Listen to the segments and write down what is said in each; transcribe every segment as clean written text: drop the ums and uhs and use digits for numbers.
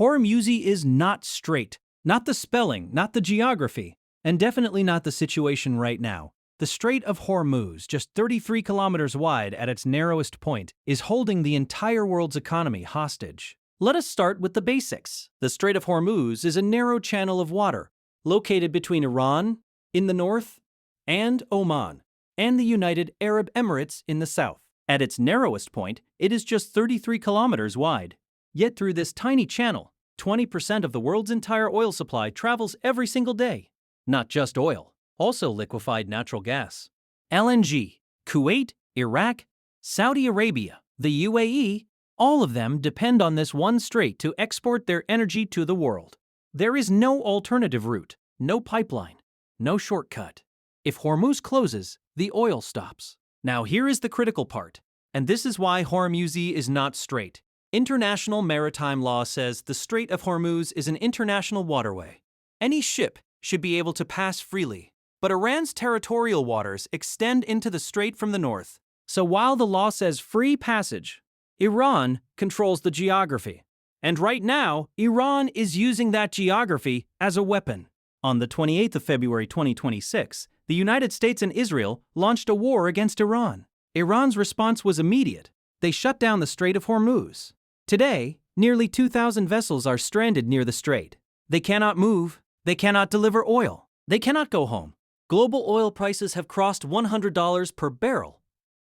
Hormuz is not straight. Not the spelling, not the geography, and definitely not the situation right now. The Strait of Hormuz, just 33 kilometers wide at its narrowest point, is holding the entire world's economy hostage. Let us start with the basics. The Strait of Hormuz is a narrow channel of water, located between Iran, in the north, and Oman, and the United Arab Emirates in the south. At its narrowest point, it is just 33 kilometers wide. Yet through this tiny channel, 20% of the world's entire oil supply travels every single day. Not just oil, also liquefied natural gas. LNG, Kuwait, Iraq, Saudi Arabia, the UAE, all of them depend on this one strait to export their energy to the world. There is no alternative route, no pipeline, no shortcut. If Hormuz closes, the oil stops. Now here is the critical part, and this is why Hormuz is not straight. International maritime law says the Strait of Hormuz is an international waterway. Any ship should be able to pass freely, but Iran's territorial waters extend into the strait from the north. So while the law says free passage, Iran controls the geography. And right now, Iran is using that geography as a weapon. On the 28th of February 2026, the United States and Israel launched a war against Iran. Iran's response was immediate. They shut down the Strait of Hormuz. Today, nearly 2,000 vessels are stranded near the strait. They cannot move, they cannot deliver oil, they cannot go home. Global oil prices have crossed $100 per barrel.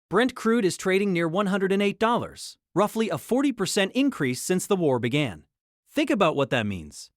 Brent crude is trading near $108, roughly a 40% increase since the war began. Think about what that means.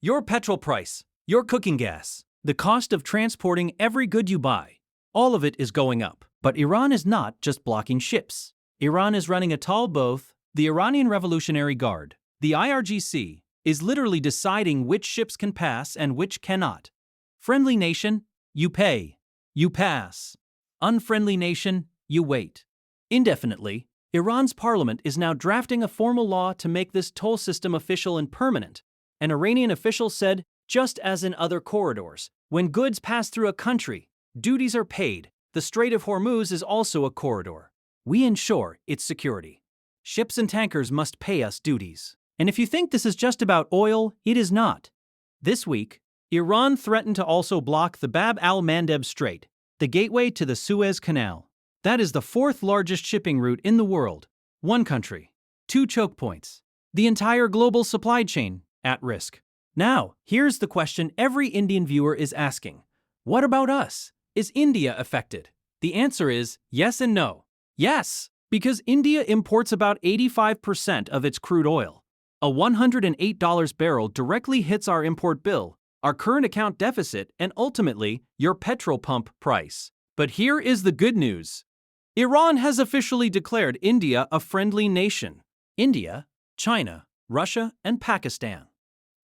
Your petrol price, your cooking gas, the cost of transporting every good you buy, all of it is going up. But Iran is not just blocking ships. Iran is running a tall boat. The Iranian Revolutionary Guard, the IRGC, is literally deciding which ships can pass and which cannot. Friendly nation, you pay. You pass. Unfriendly nation, you wait. Indefinitely, Iran's parliament is now drafting a formal law to make this toll system official and permanent. An Iranian official said, just as in other corridors, when goods pass through a country, duties are paid. The Strait of Hormuz is also a corridor. We ensure its security. Ships and tankers must pay us duties. And if you think this is just about oil, it is not. This week, Iran threatened to also block the Bab al-Mandeb Strait, the gateway to the Suez Canal. That is the fourth largest shipping route in the world. One country, two choke points. The entire global supply chain at risk. Now, here's the question every Indian viewer is asking. What about us? Is India affected? The answer is yes and no. Yes, because India imports about 85% of its crude oil. A $108 barrel directly hits our import bill, our current account deficit, and ultimately, your petrol pump price. But here is the good news. Iran has officially declared India a friendly nation. India, China, Russia, and Pakistan.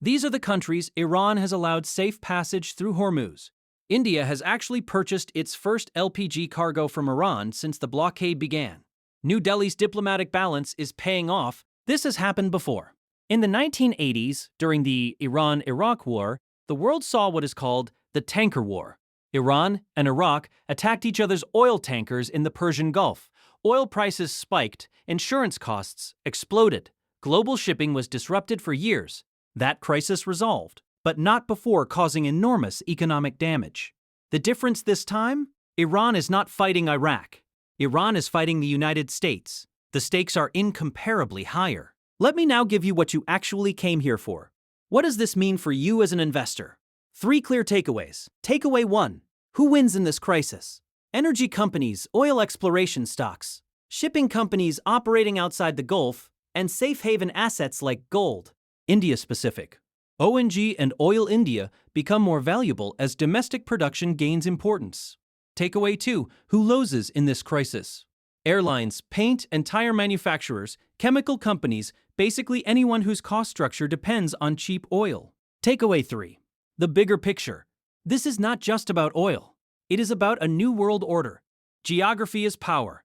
These are the countries Iran has allowed safe passage through Hormuz. India has actually purchased its first LPG cargo from Iran since the blockade began. New Delhi's diplomatic balance is paying off. This has happened before. In the 1980s, during the Iran-Iraq War, the world saw what is called the Tanker War. Iran and Iraq attacked each other's oil tankers in the Persian Gulf. Oil prices spiked, insurance costs exploded. Global shipping was disrupted for years. That crisis resolved, but not before causing enormous economic damage. The difference this time? Iran is not fighting Iraq. Iran is fighting the United States. The stakes are incomparably higher. Let me now give you what you actually came here for. What does this mean for you as an investor? 3 clear takeaways. Takeaway 1. Who wins in this crisis? Energy companies, oil exploration stocks, shipping companies operating outside the Gulf, and safe haven assets like gold. India-specific. ONGC and Oil India become more valuable as domestic production gains importance. Takeaway 2. Who loses in this crisis? Airlines, paint and tire manufacturers, chemical companies, basically anyone whose cost structure depends on cheap oil. Takeaway 3. The bigger picture. This is not just about oil. It is about a new world order. Geography is power.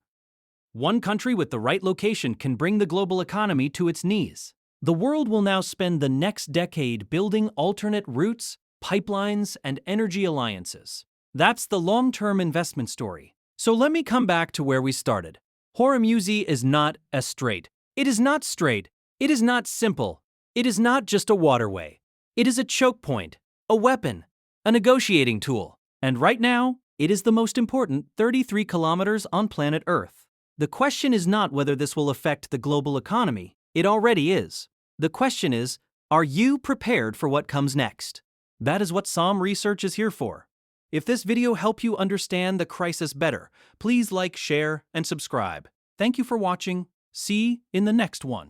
One country with the right location can bring the global economy to its knees. The world will now spend the next decade building alternate routes, pipelines, and energy alliances. That's the long-term investment story. So let me come back to where we started. Hormuz is not a strait. It is not straight. It is not simple. It is not just a waterway. It is a choke point, a weapon, a negotiating tool. And right now, it is the most important 33 kilometers on planet Earth. The question is not whether this will affect the global economy. It already is. The question is, are you prepared for what comes next? That is what SOM research is here for. If this video helped you understand the crisis better, please like, share, and subscribe. Thank you for watching. See you in the next one.